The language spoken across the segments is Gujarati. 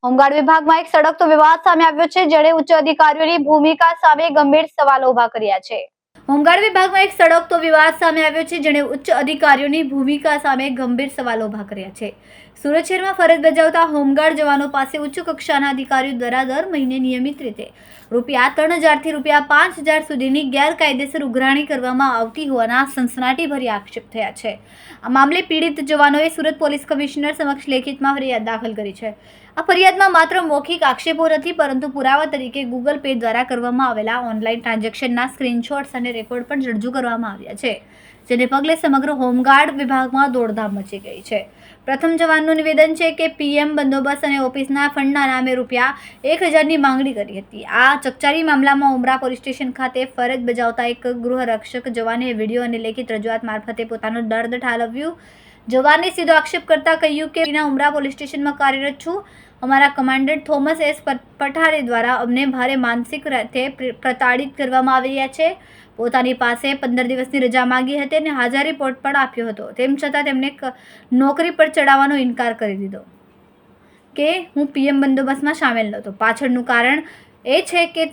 હોમગાર્ડ વિભાગમાં એક સળગતો વિવાદ સામે આવ્યો છે, જેણે ઉચ્ચ અધિકારીઓની ભૂમિકા સામે ગંભીર સવાલો ઉભા કર્યા છે. હોમગાર્ડ વિભાગમાં એક સળગતો વિવાદ સામે આવ્યો છે, જેણે ઉચ્ચ અધિકારીઓની ભૂમિકા સામે ગંભીર સવાલો ઉભા કર્યા છે. સુરત શહેરમાં ફરજ બજાવતા હોમગાર્ડ જવાનો પાસે ઉચ્ચ કક્ષાના અધિકારીઓ દ્વારા દર મહિને નિયમિત રીતે ₹3000 થી ₹5000 સુધીની ગેરકાયદેસર ઉઘરાણી કરવામાં આવતી હોવાના સનસનાટીભર્યા આક્ષેપ થયા છે. આ મામલે પીડિત જવાનોએ સુરત પોલીસ કમિશનર સમક્ષ લેખિતમાં ફરિયાદ દાખલ કરી છે. આ ફરિયાદમાં માત્ર મૌખિક આક્ષેપો નથી, પરંતુ પુરાવા તરીકે ગૂગલ પે દ્વારા કરવામાં આવેલા ઓનલાઈન ટ્રાન્ઝેક્શનના સ્ક્રીનશોટ્સ અને રેકોર્ડ પણ રજૂ કરવામાં આવ્યા છે, જેને પગલે સમગ્ર હોમગાર્ડ વિભાગમાં દોડધામ મચી ગઈ છે. પ્રથમ જવાનનું નિવેદન છે કે પીએમ બંદોબસ્ત અને ઓફિસના ફંડના નામે ₹1000ની માંગણી કરી હતી. આ ચકચારી મામલામાં ઉમરા પોલીસ સ્ટેશન ખાતે ફરજ બજાવતા એક ગૃહરક્ષક જવાને વિડીયો અને લેખિત રજૂઆત મારફતે પોતાનો દર્દ ઠાલવ્યું. જવાને સીધો આક્ષેપ કરતા કહ્યું કે ઉમરા પોલીસ સ્ટેશનમાં કાર્યરત છું. અમારા કમાન્ડન્ટ થોમસ એસ પઠારે દ્વારા અમને ભારે માનસિક રીતે પ્રતાડિત કરવામાં આવી રહ્યા છે. પોતાની પાસે 15 દિવસની રજા માંગી હતી અને હાજર રિપોર્ટ પણ આપ્યો હતો. તેમ છતાં તેમણે નોકરી પર ચડાવવાનો ઇનકાર કરી દીધો કે હું પીએમ બંદોબસ્તમાં સામેલ નહોતો. પાછળનું કારણ એ છે કે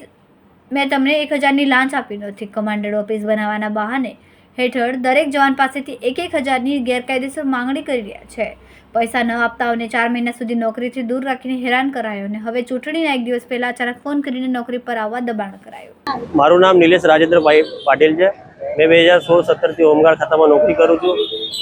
મેં તમને 1000ની લાંચ આપી નથી. કમાન્ડર ઓફિસ બનાવવાના બહાને હેઠળ દરેક જવાન પાસેથી 1000ની ગેરકાયદેસર માંગણી કરી રહ્યા છે. પૈસા ન આપતાઓને 4 મહિના સુધી નોકરીથી દૂર રાખીને હેરાન કરાયો અને હવે ચૂંટણીના એક દિવસ પહેલા અચાનક ફોન કરીને નોકરી પર આવવા દબાણ કરાયું. મારું નામ નિલેશ રાજેન્દ્રભાઈ પાટીલ છે. મેં 2016-17થી હોમગાર્ડ ખાતામાં નોકરી કરું છું.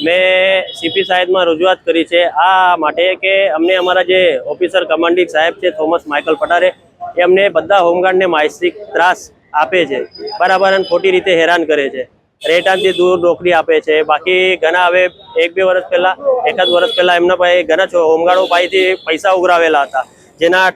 મેં સીપી સાહેબમાં રજૂઆત કરી છે આ માટે કે અમને અમારા જે ઓફિસર કમાન્ડિંગ સાહેબ છે થોમસ માઇકલ પટારે, એ અમને બધા હોમગાર્ડને માનસિક ત્રાસ આપે છે, બરાબર, અને ખોટી રીતે હેરાન કરે છે. રહેઠાણથી દૂર નોકરી આપે છે. બાકી ઘણા હવે 1-2 વર્ષ પહેલાં, એકાદ વર્ષ પહેલાં એમના પાસે ઘણા હોમગાર્ડો પાસેથી પૈસા ઉઘરાવેલા હતા, જેના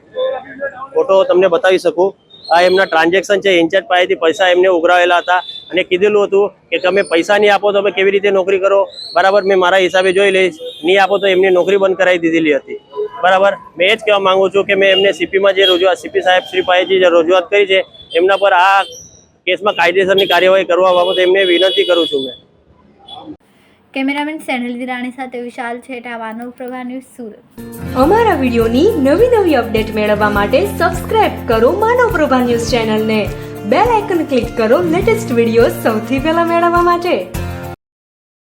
ફોટો તમને બતાવી શકું. આ એમના ટ્રાન્ઝેક્શન છે. ઇન્ચાર્જ પાસેથી પૈસા એમને ઉઘરાવેલા હતા અને કીધેલું હતું કે તમે પૈસા નહીં આપો તો અમે કેવી રીતે નોકરી કરો, બરાબર, મેં મારા હિસાબે જોઈ લઈશ, નહીં આપો તો એમની નોકરી બંધ કરાવી દીધેલી હતી, બરાબર. મેં એ જ કહેવા માગું છું કે મેં એમને સીપીમાં જે રજૂઆત, સીપી સાહેબ શ્રી પાસે જે રજૂઆત કરી છે, એમના પર આ કેસમાં કાયદેસરની કાર્યવાહી કરવા બાબતે એમને વિનંતી કરું છું. મેં કેમેરામેન સેનલ વિરાણી સાથે વિશાલ છેટા, માનવ પ્રભા ન્યૂઝ, સુરત. અમારા વિડીયોની નવી અપડેટ મેળવવા માટે સબસ્ક્રાઇબ કરો માનવ પ્રભા ન્યૂઝ ચેનલને. બેલ આઇકન ક્લિક કરો લેટેસ્ટ વિડીયો સૌથી પહેલા મેળવવા માટે.